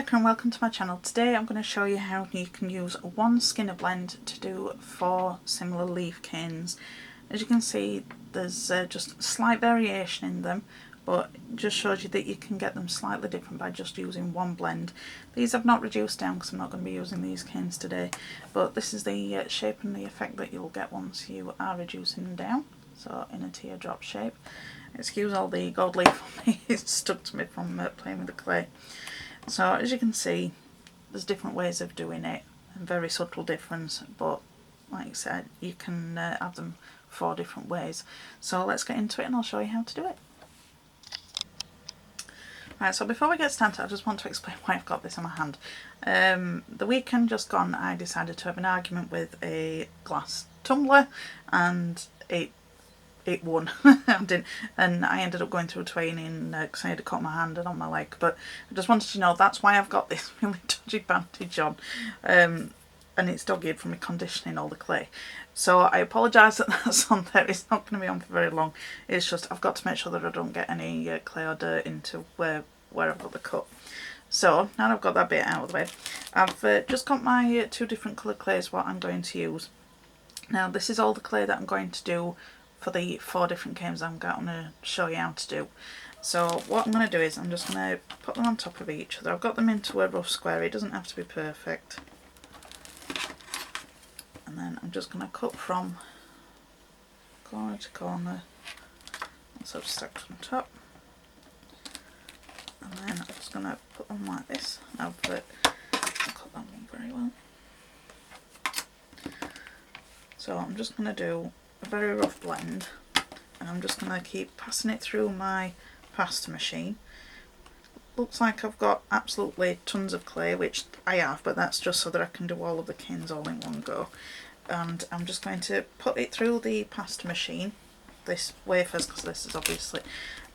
Becca and welcome to my channel. Today I'm going to show you how you can use one skinner blend to do 4 similar leaf canes. As you can see, there's just slight variation in them, but it just shows you that you can get them slightly different by just using one blend. These I've not reduced down because I'm not going to be using these canes today, but this is the shape and the effect that you'll get once you are reducing them down, so in a teardrop shape. Excuse all the gold leaf on me, it's stuck to me from playing with the clay. So as you can see, there's different ways of doing it, and very subtle difference, but like I said, you can have them 4 different ways. So let's get into it and I'll show you how to do it. Right, so before we get started, I just want to explain why I've got this in my hand. The weekend just gone, I decided to have an argument with a glass tumbler, and it won. I didn't, and I ended up going through training because I had a cut on my hand and on my leg, but I just wanted to know that's why I've got this really dodgy bandage on, and it's dog-eared from me conditioning all the clay. So I apologise that that's on there. It's not going to be on for very long. It's just I've got to make sure that I don't get any clay or dirt into where I've got the cut. So now that I've got that bit out of the way, I've just got my 2 different coloured clays what I'm going to use. Now this is all the clay that I'm going to do for the 4 different games I'm going to show you how to do. So what I'm going to do is I'm just going to put them on top of each other. I've got them into a rough square, it doesn't have to be perfect. And then I'm just going to cut from corner to corner, so just stack on top. And then I'm just going to put them like this. I've cut that one very well. So I'm just going to do a very rough blend, and I'm just going to keep passing it through my pasta machine. Looks like I've got absolutely tons of clay, which I have, but that's just so that I can do all of the canes all in one go. And I'm just going to put it through the pasta machine, this wafers, because this is obviously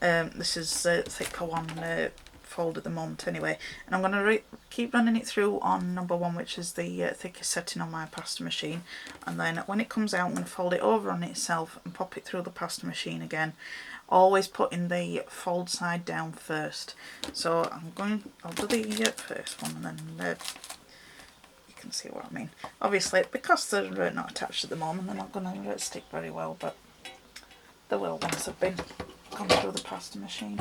this is thicker one fold at the moment anyway, and I'm going to keep running it through on number 1, which is the thickest setting on my pasta machine, and then when it comes out I'm going to fold it over on itself and pop it through the pasta machine again, always putting the fold side down first. So I'll do the first one, and then you can see what I mean. Obviously because they're not attached at the moment they're not going to stick very well, but they will once they've been gone through the pasta machine.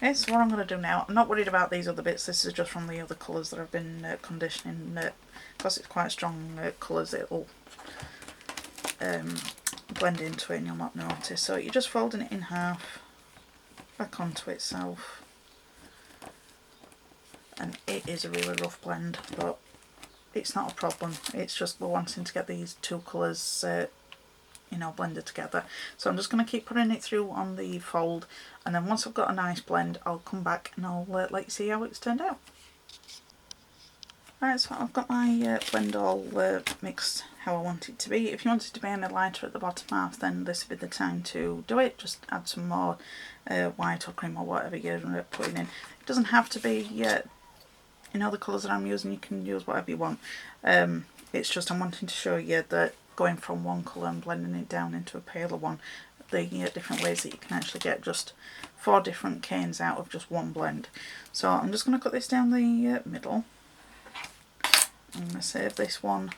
Okay, so what I'm going to do now, I'm not worried about these other bits, this is just from the other colours that I've been conditioning. Because it's quite strong colours, it'll blend into it and you'll not notice. So you're just folding it in half, back onto itself, and it is a really rough blend, but it's not a problem, it's just we're wanting to get these 2 colours blended together. So I'm just going to keep putting it through on the fold, and then once I've got a nice blend I'll come back and I'll let you see how it's turned out. Right, so I've got my blend all mixed how I want it to be. If you want it to be any lighter at the bottom half, then this would be the time to do it. Just add some more white or cream or whatever you're putting in. It doesn't have to be the colours that I'm using, you can use whatever you want. It's just I'm wanting to show you that going from one colour and blending it down into a paler one, the different ways that you can actually get just 4 different canes out of just one blend. So I'm just going to cut this down the middle. I'm going to save this one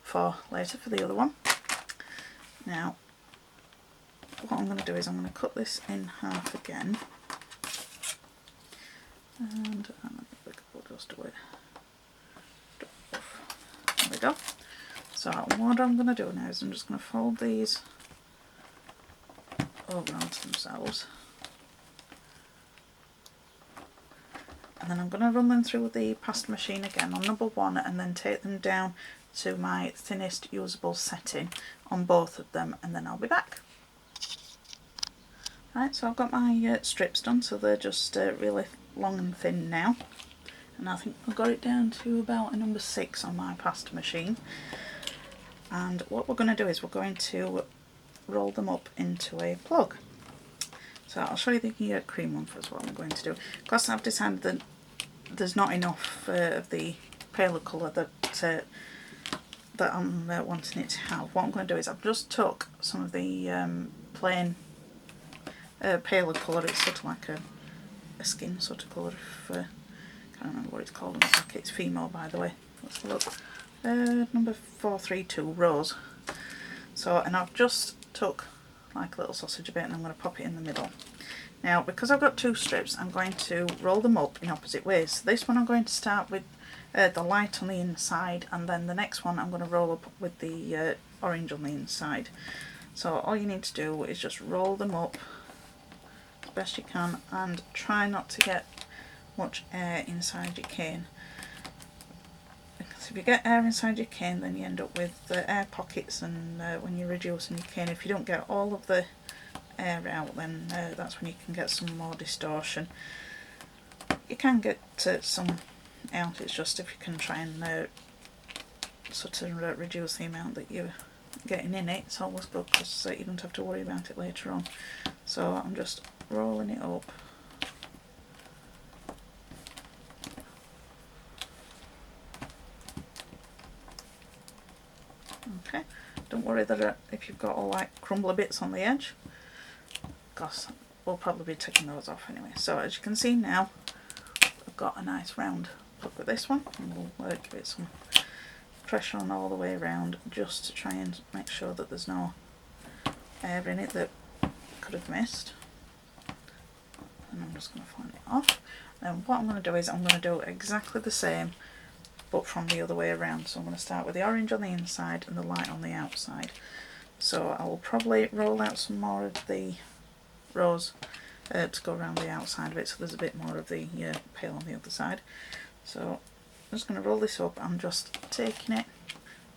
for later for the other one. Now what I'm going to do is I'm going to cut this in half again, and we'll just do it. There we go. So what I'm going to do now is I'm just going to fold these over onto themselves, and then I'm going to run them through the pasta machine again on number 1, and then take them down to my thinnest usable setting on both of them, and then I'll be back. Right, so I've got my strips done, so they're just really long and thin now, and I think I've got it down to about a number 6 on my pasta machine. And what we're going to do is we're going to roll them up into a plug. So I'll show you the cream one first, what I'm going to do. Because I've decided that there's not enough of the paler colour that I'm wanting it to have. What I'm going to do is I've just took some of the plain paler colour. It's sort of like a skin sort of colour, if can't remember what it's called in the packet. It's female, by the way. Let's have a look. Number 432, Rose. So, and I've just took like a little sausage bit and I'm going to pop it in the middle. Now, because I've got 2 strips, I'm going to roll them up in opposite ways. So this one I'm going to start with the light on the inside, and then the next one I'm going to roll up with the orange on the inside. So all you need to do is just roll them up as best you can and try not to get much air inside your cane. Because if you get air inside your cane, then you end up with air pockets, and when you're reducing your cane, if you don't get all of the air out, then that's when you can get some more distortion. You can get some out, it's just if you can try and sort of reduce the amount that you're getting in it, it's always good, because you don't have to worry about it later on. So I'm just rolling it up. Okay, don't worry that if you've got all like crumbly bits on the edge, because we'll probably be taking those off anyway. So as you can see now, I've got a nice round plug with this one, and we'll give it some pressure on all the way around, just to try and make sure that there's no air in it that could have missed. And I'm just going to flatten it off. And what I'm going to do is I'm going to do exactly the same, but from the other way around. So I'm going to start with the orange on the inside and the light on the outside. So I will probably roll out some more of the rose to go around the outside of it, so there's a bit more of the pale on the other side. So I'm just going to roll this up. I'm just taking it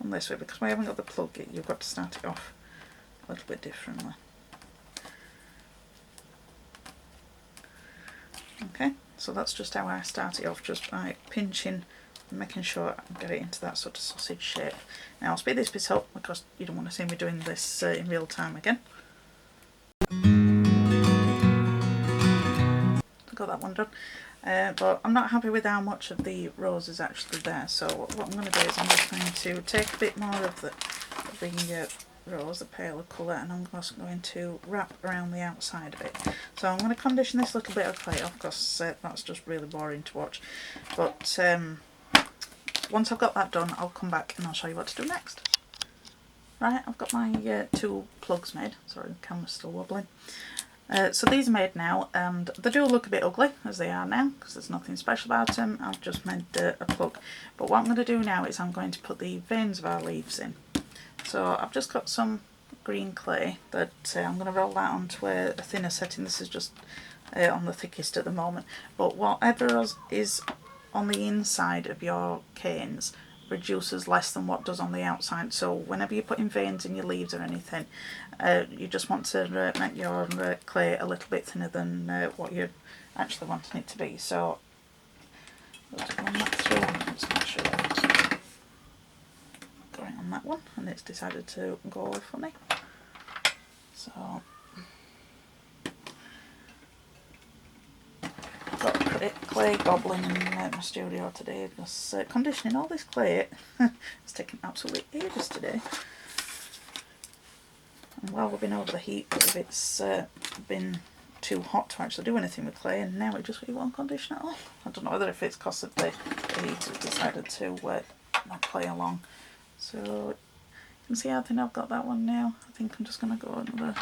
on this way, because we haven't got the plug yet, you've got to start it off a little bit differently. Okay, so that's just how I start it off, just by pinching and making sure I get it into that sort of sausage shape. Now I'll speed this bit up, because you don't want to see me doing this in real time again. Got that one done. But I'm not happy with how much of the rose is actually there, so what I'm going to do is I'm just going to take a bit more of the rose, the paler colour, and I'm just going to wrap around the outside of it. So I'm going to condition this little bit of clay off, because that's just really boring to watch. But once I've got that done, I'll come back and I'll show you what to do next. Right, I've got my 2 plugs made. Sorry, the camera's still wobbling. So these are made now, and they do look a bit ugly as they are now, because there's nothing special about them. I've just made a plug. But what I'm going to do now is I'm going to put the veins of our leaves in. So I've just got some green clay that I'm going to roll that onto a thinner setting. This is just on the thickest at the moment. But whatever is on the inside of your canes reduces less than what does on the outside. So whenever you're putting veins in your leaves or anything, you just want to make your clay a little bit thinner than what you're actually wanting it to be. So I'll just run that through and just make sure that it's going on that one, and it's decided to go away funny. So I've got a clay goblin in my studio today, because conditioning all this clay it's taken absolutely ages today. And while we've been over the heat, it's been too hot to actually do anything with clay, and now it just really won't condition at all. I don't know whether if it's because of the heat it's decided to not play along. So you can see I think I've got that one now. I think I'm just going to go another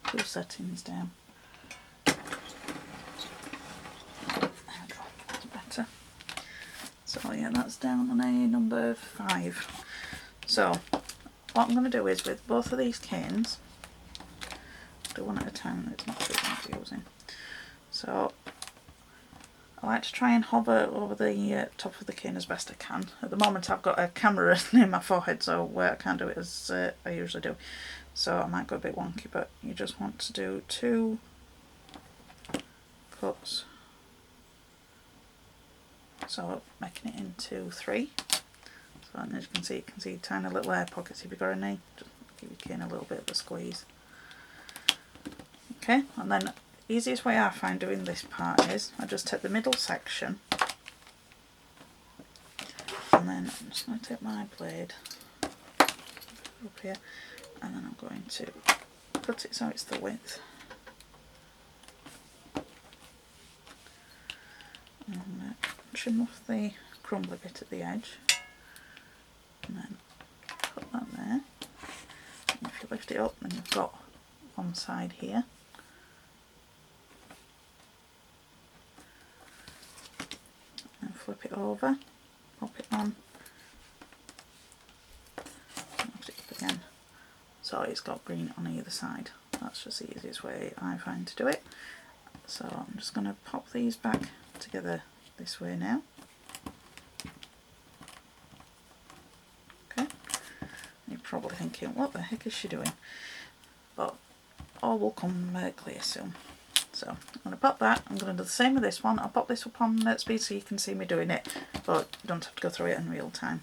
2 settings down. There we go, that's better. So yeah, that's down on a number 5. So what I'm going to do is, with both of these canes, do one at a time, and it's not too confusing. So I like to try and hover over the top of the cane as best I can. At the moment I've got a camera near my forehead, so I can't do it as I usually do. So I might go a bit wonky, but you just want to do 2 cuts. So making it into 3. So, and as you can see tiny little air pockets if you've got any. Just give your cane a little bit of a squeeze. Okay, and then the easiest way I find doing this part is I just take the middle section, and then I'm just going to take my blade up here, and then I'm going to cut it so it's the width. And trim off the crumbly bit at the edge, and then put that there. And if you lift it up, then you've got one side here. And flip it over, pop it on, lift it up again. So it's got green on either side. That's just the easiest way I find to do it. So I'm just going to pop these back together this way now. Okay. You're probably thinking, what the heck is she doing? But all will come clear soon. So I'm going to pop that. I'm going to do the same with this one. I'll pop this up on speed so you can see me doing it, but you don't have to go through it in real time.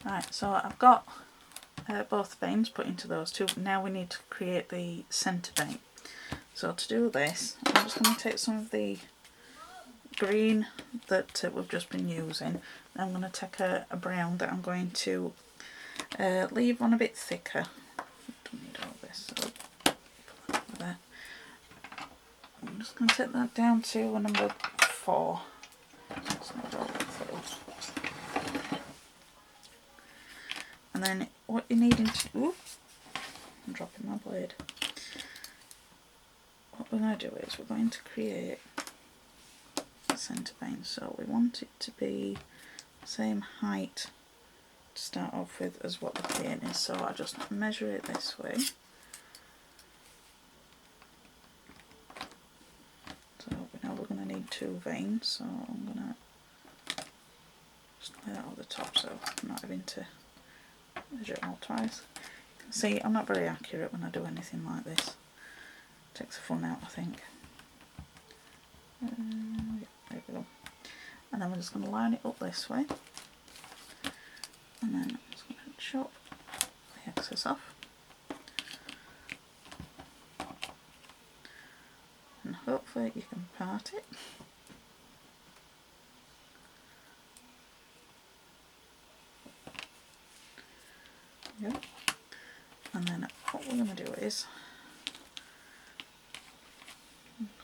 Right, so I've got both veins put into those two. Now we need to create the centre vein. So to do this, I'm just going to take some of the green that we've just been using. I'm going to take a brown that I'm going to leave on a bit thicker. Don't need all this, so put that over there. I'm just going to take that down to a number 4. Just not all the way through. And then what you're needing to, ooh, I'm dropping my blade. What we're going to do is we're going to create a centre vein. So we want it to be the same height to start off with as what the paint is. So I just measure it this way. So we know we're going to need 2 veins. So I'm going to just lay that over the top so I'm not having to measure it all twice. You can see I'm not very accurate when I do anything like this. Takes the fun out, I think. Yeah, there we go. And then we're just going to line it up this way. And then I'm just going to chop the excess off. And hopefully you can part it. There we go. And then what we're going to do is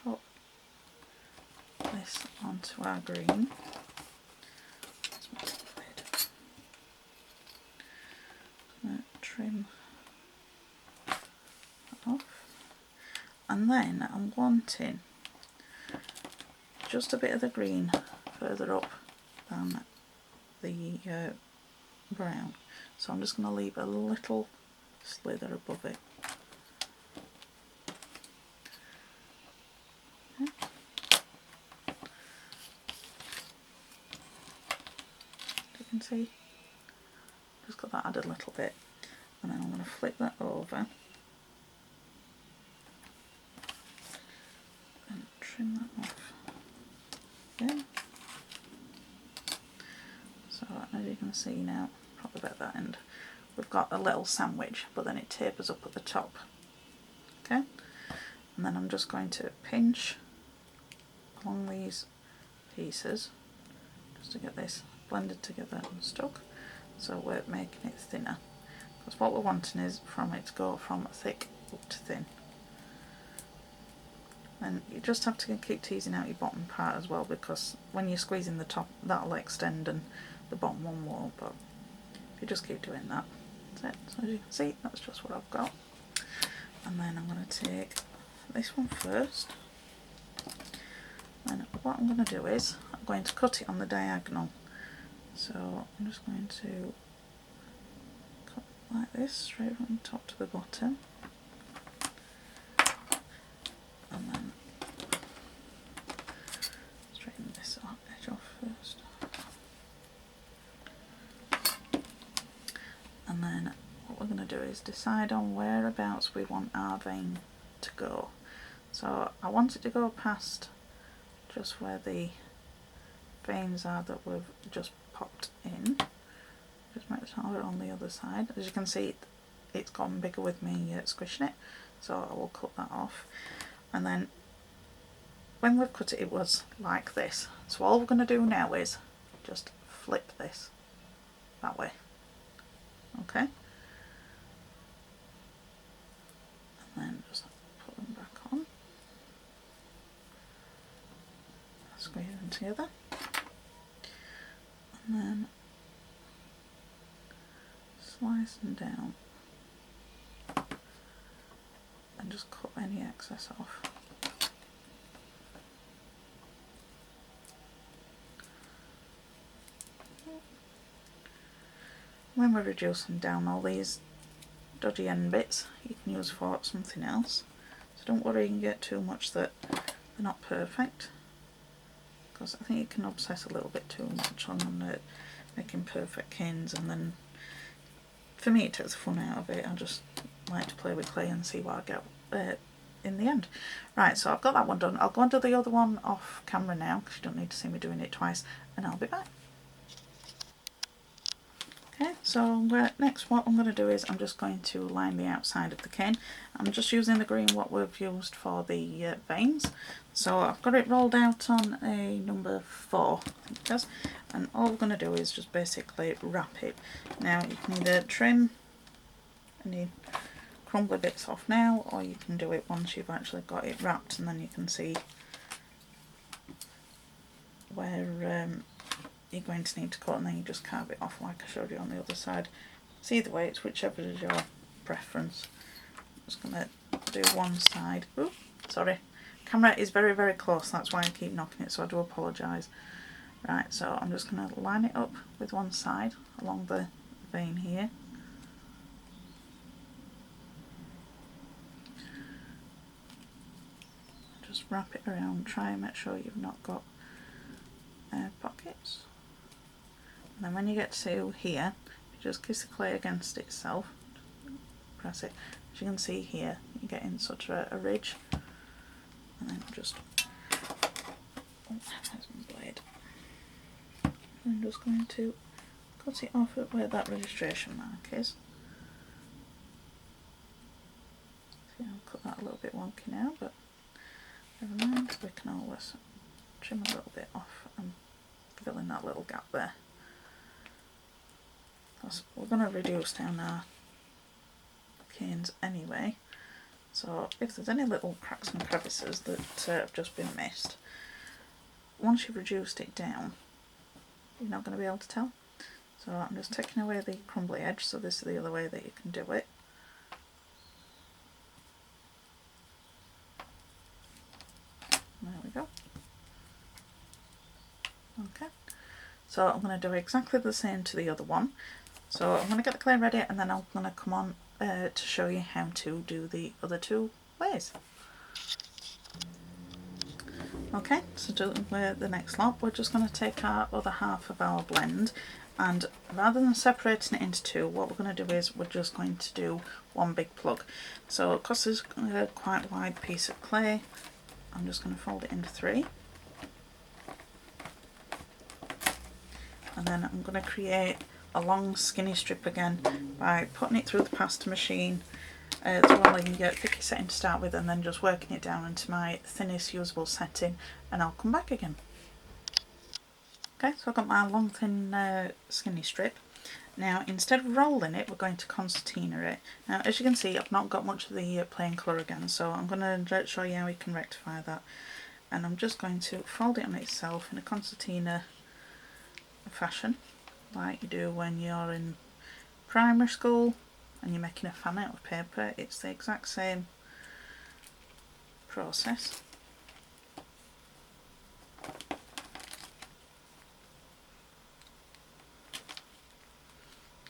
put this onto our green. Trim that off, and then I'm wanting just a bit of the green further up than the brown, so I'm just going to leave a little slither above it. Okay. You can see just got that added a little bit, and then I'm going to flip that over and trim that off again. So as you can see now, probably about that end, we've got a little sandwich, but then it tapers up at the top. Okay, and then I'm just going to pinch along these pieces just to get this blended together and stuck. So we're making it thinner, because what we're wanting is from it to go from thick up to thin. And you just have to keep teasing out your bottom part as well, because when you're squeezing the top, that'll extend and the bottom one won't. But if you just keep doing that, that's it. So as you can see, that's just what I've got. And then I'm going to take this one first. And what I'm going to do is I'm going to cut it on the diagonal. So I'm just going to cut like this, straight from the top to the bottom, and then straighten this edge off first, and then what we're going to do is decide on whereabouts we want our vein to go. So I want it to go past just where the veins are that we've just popped in. Just make sure on the other side. As you can see, it's gotten bigger with me squishing it, so I will cut that off. And then when we've cut it, it was like this. So all we're going to do now is just flip this. that way. Okay, and then just put them back on, squeeze them together, and then slice them down and just cut any excess off. When we reduce them down, all these dodgy end bits you can use for something else, so don't worry you can get too much that they're not perfect, because I think you can obsess a little bit too much on making perfect canes, and then for me it takes the fun out of it. I just like to play with clay and see what I get in the end. Right, so I've got that one done. I'll go and do the other one off camera now because you don't need to see me doing it twice, and I'll be back. Okay, so next what I'm going to do is I'm just going to line the outside of the cane. I'm just using the green what we've used for the veins. So I've got it rolled out on a number 4, I think it does, and all we're going to do is just basically wrap it. Now you can either trim any crumbly bits off now, or you can do it once you've actually got it wrapped, and then you can see where you're going to need to cut, and then you just carve it off like I showed you on the other side. So either way, it's whichever is your preference. I'm just going to do one side. Ooh, sorry, camera is very, very close, that's why I keep knocking it, so I do apologise. Right, so I'm just going to line it up with one side along the vein here. Just wrap it around, try and make sure you've not got pockets. And then when you get to here, you just kiss the clay against itself, press it. As you can see here, you're getting such a ridge, and then just, oh, there's my blade. I'm just going to cut it off at where that registration mark is. See, I'll cut that a little bit wonky now, but never mind, we can always trim a little bit off and fill in that little gap there. We're going to reduce down our canes anyway, so if there's any little cracks and crevices that have just been missed, once you've reduced it down, you're not going to be able to tell. So I'm just taking away the crumbly edge, so this is the other way that you can do it. There we go. Okay, so I'm going to do exactly the same to the other one. So I'm going to get the clay ready, and then I'm going to come on to show you how to do the other 2 ways. Okay, so do the next lot, we're just going to take our other half of our blend, and rather than separating it into 2, what we're going to do is we're just going to do one big plug. So because there's a quite wide piece of clay, I'm just going to fold it into 3. And then I'm going to create a long skinny strip again by putting it through the pasta machine to where I can get a thicker setting to start with, and then just working it down into my thinnest usable setting, and I'll come back again. Okay, so I've got my long thin skinny strip. Now instead of rolling it, we're going to concertina it. Now as you can see, I've not got much of the plain colour again, so I'm going to show you how we can rectify that. And I'm just going to fold it on itself in a concertina fashion, like you do when you're in primary school and you're making a fan out of paper. It's the exact same process.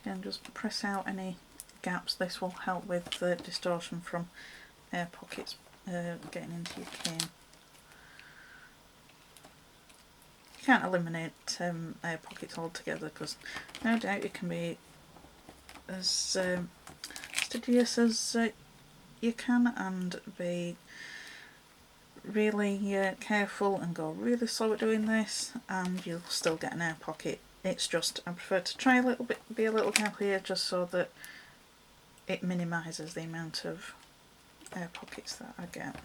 And just press out any gaps. This will help with the distortion from air pockets getting into your cane. You can't eliminate air pockets altogether, because no doubt you can be as studious as you can and be really careful and go really slow at doing this, and you'll still get an air pocket. It's just, I prefer to try a little bit, be a little careful here, just so that it minimises the amount of air pockets that I get.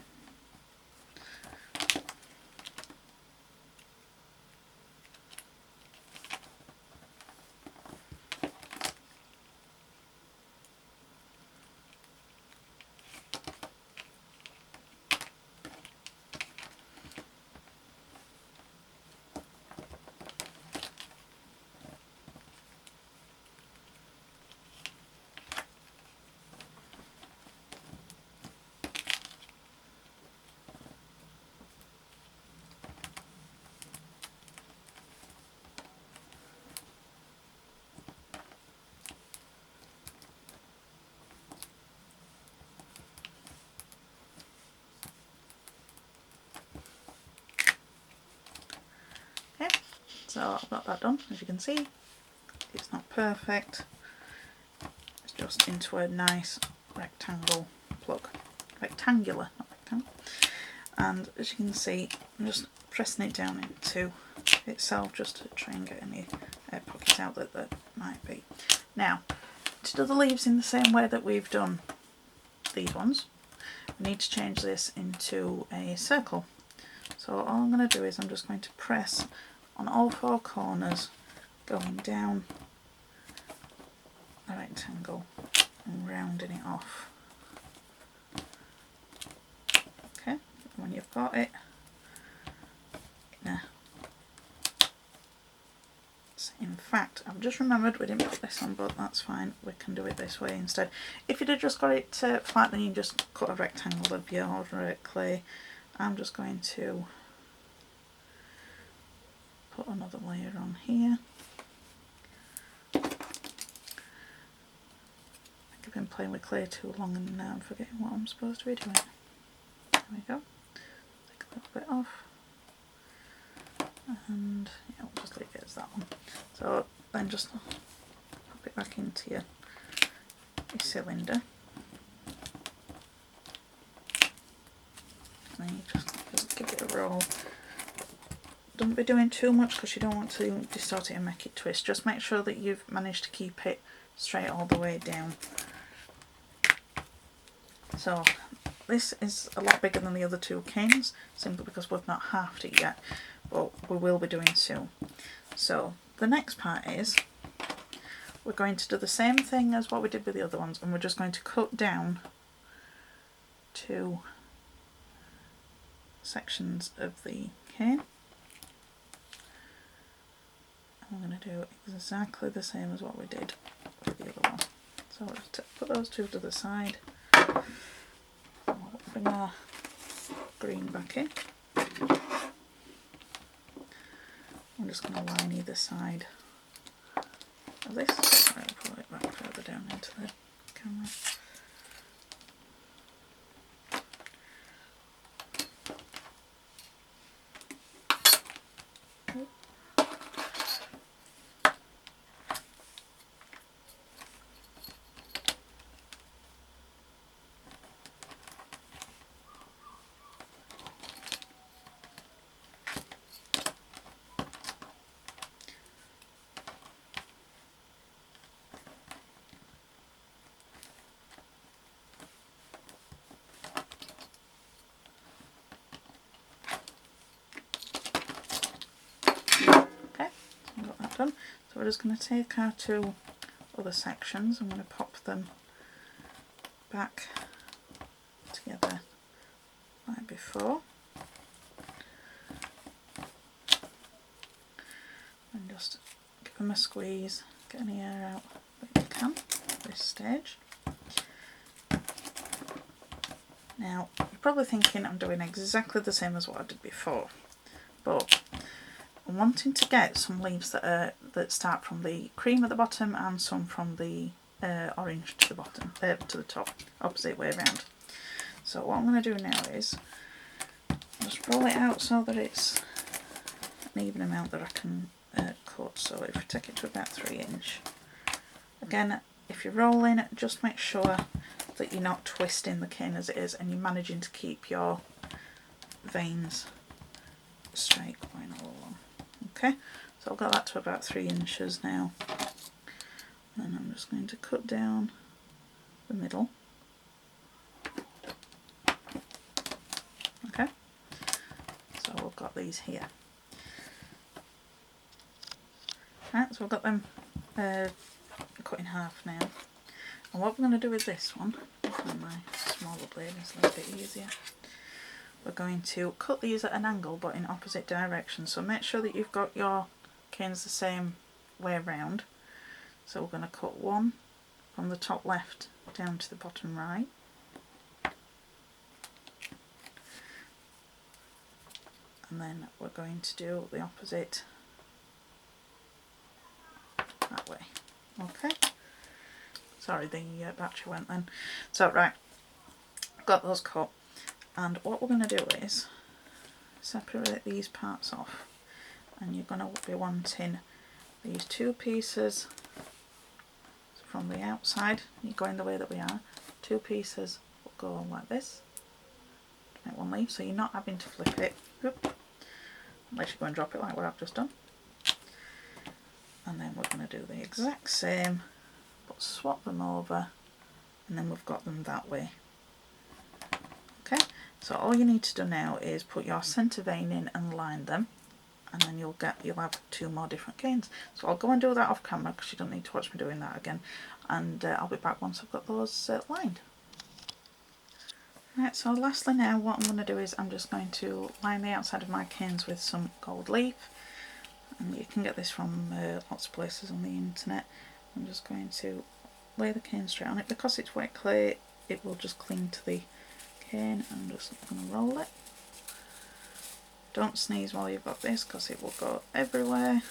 So I've got that done. As you can see, it's not perfect. It's just into a nice rectangle plug. Rectangular, not rectangle. And as you can see, I'm just pressing it down into itself just to try and get any air pockets out that there might be. Now, to do the leaves in the same way that we've done these ones, we need to change this into a circle. So all I'm going to do is I'm just going to press on all four corners, going down the rectangle and rounding it off. Okay, when you've got it, in fact, I've just remembered we didn't put this on, but that's fine, we can do it this way instead. If you'd have just got it flat, then you just cut a rectangle of your ordinary clay. I'm just going to put another layer on here. I think I've been playing with clay too long and now I'm forgetting what I'm supposed to be doing. There we go. Take a little bit off. And yeah, we'll just leave it as that one. So then just pop it back into your cylinder. And then you just give it a roll. Don't be doing too much because you don't want to distort it and make it twist. Just make sure that you've managed to keep it straight all the way down. So this is a lot bigger than the other two canes, simply because we've not halved it yet, but we will be doing soon. So the next part is we're going to do the same thing as what we did with the other ones, and we're just going to cut down 2 sections of the cane. I'm going to do exactly the same as what we did with the other one. So we'll just put those 2 to the side. We'll bring our green back in. I'm just going to line either side of this. Sorry, I'll pull it back further down into the camera. Done. So we're just going to take our 2 other sections. I'm going to pop them back together like before, and just give them a squeeze, get any air out that you can at this stage. Now you're probably thinking I'm doing exactly the same as what I did before, but I'm wanting to get some leaves that start from the cream at the bottom and some from the orange to the bottom, to the top, opposite way around. So what I'm going to do now is just roll it out so that it's an even amount that I can cut. So if we take it to about 3 inch, again, if you're rolling, just make sure that you're not twisting the cane as it is and you're managing to keep your veins straight going all along. Okay, so I've got that to about 3 inches now, and I'm just going to cut down the middle. Okay, so we've got these here. Right, so I've got them cut in half now, and what we're going to do with this one, on my smaller blade is a little bit easier, we're going to cut these at an angle but in opposite directions. So make sure that you've got your canes the same way around. So we're going to cut one from the top left down to the bottom right. And then we're going to do the opposite that way. Okay. Sorry, the battery went then. So right, got those cut. And what we're going to do is separate these parts off, and you're going to be wanting these two pieces from the outside. You're going the way that we are. Two pieces will go like this, make one leaf, so you're not having to flip it. Oop. Unless you go and drop it like what I've just done. And then we're going to do the exact same, but swap them over, and then we've got them that way. Okay, so all you need to do now is put your centre vein in and line them, and then you'll have two more different canes. So I'll go and do that off camera because you don't need to watch me doing that again, and I'll be back once I've got those lined. Right, so lastly now what I'm going to do is I'm just going to line the outside of my canes with some gold leaf, and you can get this from lots of places on the internet. I'm just going to lay the cane straight on it. Because it's wet clay, it will just cling to the cane. I'm just going to roll it. Don't sneeze while you've got this because it will go everywhere.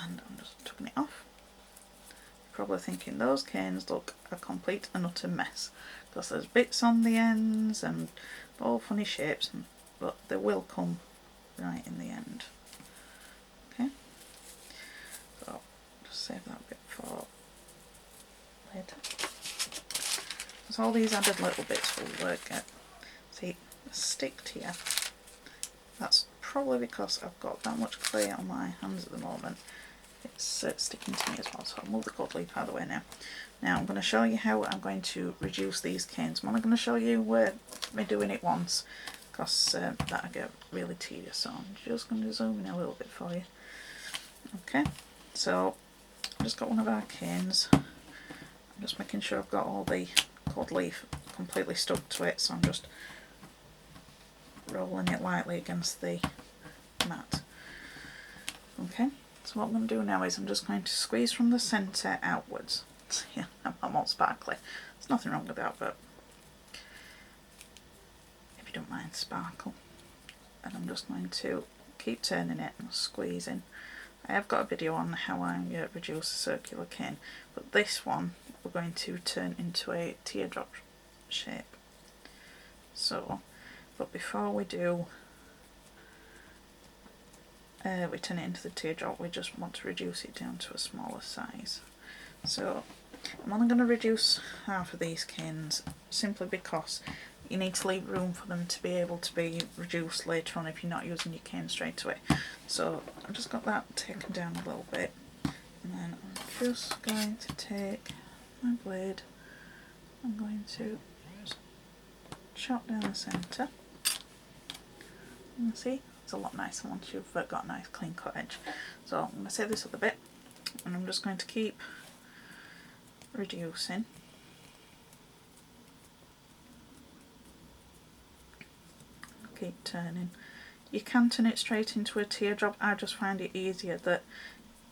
And I'm just tucking it off. You're probably thinking those canes look a complete and utter mess because there's bits on the ends and all funny shapes, but they will come right in the end. Okay, so just save that bit for later. So all these added little bits will work out. See, stick to you. That's probably because I've got that much clay on my hands at the moment. It's sticking to me as well, so I'll move the gold leaf out of the way now. Now I'm going to show you how I'm going to reduce these canes. I'm only going to show you me doing it once because that'll get really tedious, so I'm just going to zoom in a little bit for you. Okay, so I've just got one of our canes. I'm just making sure I've got all the gold leaf completely stuck to it, so I'm just rolling it lightly against the mat. Okay, so what I'm going to do now is I'm just going to squeeze from the centre outwards. Yeah, I'm all sparkly. There's nothing wrong with that, but if you don't mind sparkle. And I'm just going to keep turning it and squeezing. I have got a video on how I reduce a circular cane, but this one we're going to turn into a teardrop shape. So, but before we do we turn it into the teardrop, we just want to reduce it down to a smaller size. So I'm only going to reduce half of these canes simply because you need to leave room for them to be able to be reduced later on if you're not using your cane straight away. So I've just got that taken down a little bit, and then I'm just going to take my blade, I'm going to just chop down the centre. You can see it's a lot nicer once you've got a nice clean cut edge. So I'm going to save this other bit, and I'm just going to keep reducing. Keep turning. You can turn it straight into a teardrop. I just find it easier that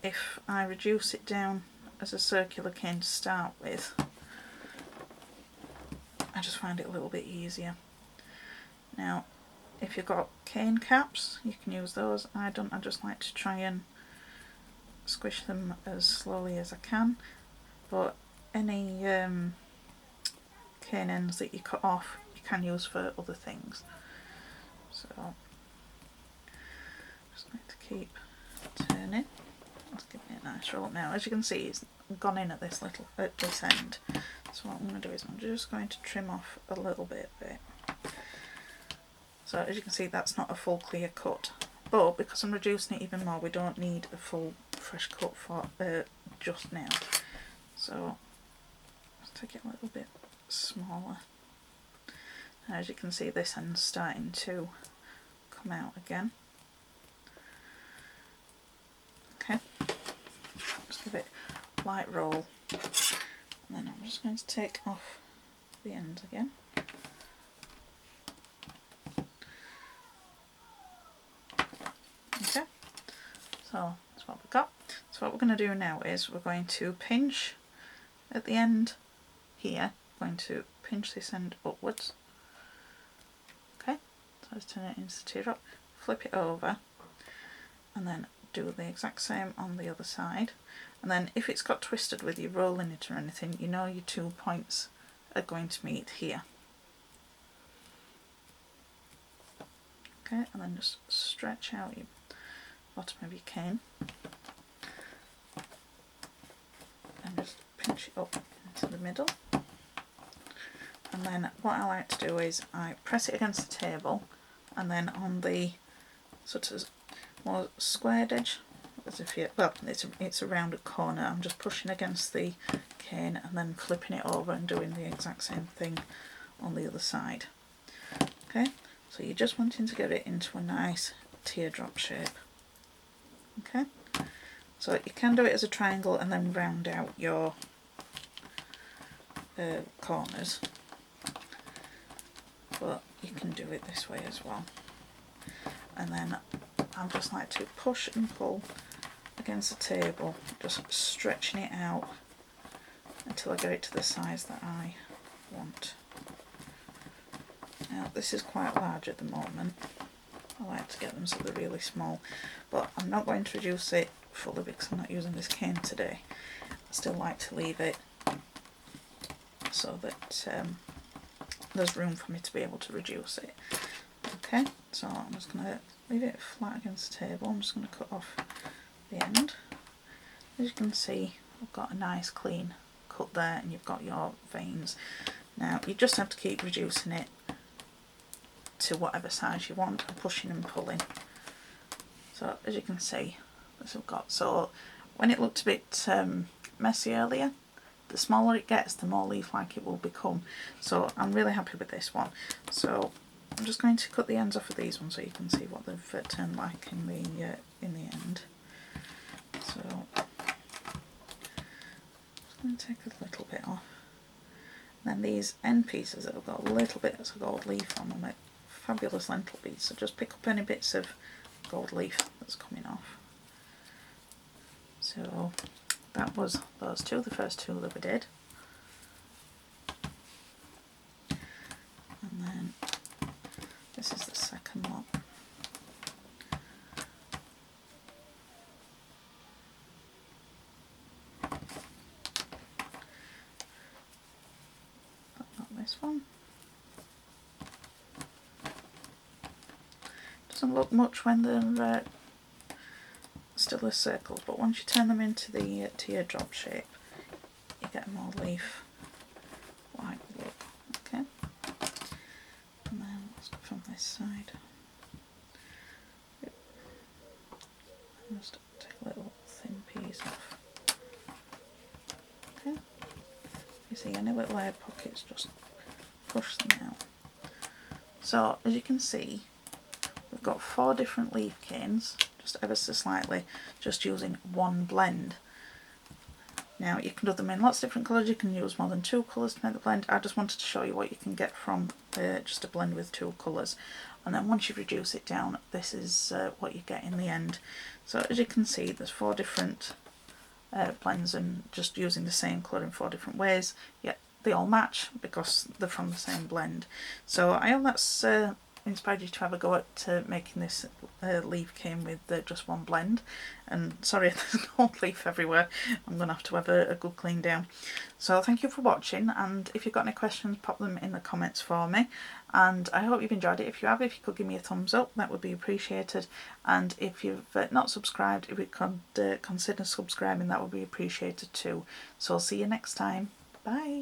if I reduce it down as a circular cane to start with, I just find it a little bit easier. Now if you've got cane caps you can use those. I don't, I just like to try and squish them as slowly as I can, but any cane ends that you cut off you can use for other things. So just going to keep turning. Let's give it a nice roll. Now as you can see it's gone in at this end. So what I'm going to do is I'm just going to trim off a little bit of it. So as you can see that's not a full clear cut, but because I'm reducing it even more we don't need a full fresh cut for just now. So let's take it a little bit smaller. Now, as you can see this end's starting to come out again. Okay, just give it a light roll, and then I'm just going to take off the ends again. Okay, so that's what we've got. So what we're going to do now is we're going to pinch at the end here, going to pinch this end upwards. Okay, so let's turn it into a teardrop, flip it over, and then do the exact same on the other side. And then if it's got twisted with you rolling it or anything, you know your 2 points are going to meet here. Okay, and then just stretch out your bottom of your cane and just pinch it up into the middle. And then what I like to do is I press it against the table, and then on the sort of more squared edge, as if you, well, it's a rounded corner, I'm just pushing against the cane and then flipping it over and doing the exact same thing on the other side. Okay, so you're just wanting to get it into a nice teardrop shape. Okay, so you can do it as a triangle and then round out your corners, but you can do it this way as well. And then I just like to push and pull against the table, just stretching it out until I get it to the size that I want. Now this is quite large at the moment. I like to get them so they're really small, but I'm not going to reduce it fully because I'm not using this cane today. I still like to leave it so that there's room for me to be able to reduce it. Okay, so I'm just going to leave it flat against the table. I'm just going to cut off the end. As you can see, I've got a nice clean cut there, and you've got your veins. Now you just have to keep reducing it to whatever size you want, and pushing and pulling. So as you can see, this I've got. So when it looked a bit messy earlier, the smaller it gets, the more leaf-like it will become. So I'm really happy with this one. So I'm just going to cut the ends off of these ones so you can see what they've turned like in the end. So I'm just going to take a little bit off. Then these end pieces that have got a little bit of gold leaf on them, fabulous lentil beads. So just pick up any bits of gold leaf that's coming off. So that was those two, the first two that we did. And then this is the second lot. But not this one. Doesn't look much when they're still as circles, but once you turn them into the teardrop shape, you get a more leaf like look. Okay, and then let's go from this side. Just take a little thin piece off. Okay, you see any little air pockets, just push them out. So as you can see, we've got 4 different leaf canes, just ever so slightly, just using one blend. Now you can do them in lots of different colours, you can use more than 2 colours to make the blend. I just wanted to show you what you can get from just a blend with 2 colours. And then once you reduce it down, this is what you get in the end. So as you can see, there's 4 different blends, and just using the same colour in 4 different ways, yet they all match because they're from the same blend. So I hope that's inspired you to have a go at making this leaf cane with just one blend. And sorry there's gold leaf everywhere, I'm going to have a good clean down. So thank you for watching, and if you've got any questions, pop them in the comments for me, and I hope you've enjoyed it. If you have, if you could give me a thumbs up, that would be appreciated, and if you've not subscribed, if you could consider subscribing, that would be appreciated too. So I'll see you next time. Bye.